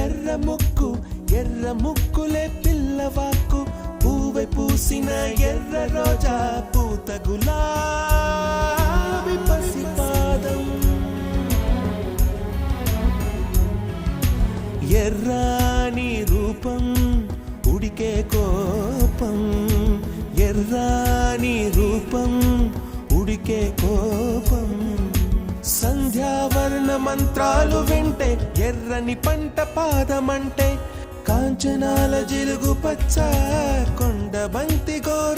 ఎర్ర ముక్కు ఎర్ర ముక్కులే పిల్లవాకు పూవై పూసిన ఎర్ర రోజా పూత గులాబీ పసిపాదం ఎర్రాని రూపం ఉడికే కోపం ఎర్రాని రూపం ఉడికే కోపం సంధ్యావర్ణ మంత్రాలు వింటే ఎర్రని పంట పాదమంటే కాంచనాల జిలుగు పచ్చ కొండ బంతి గోర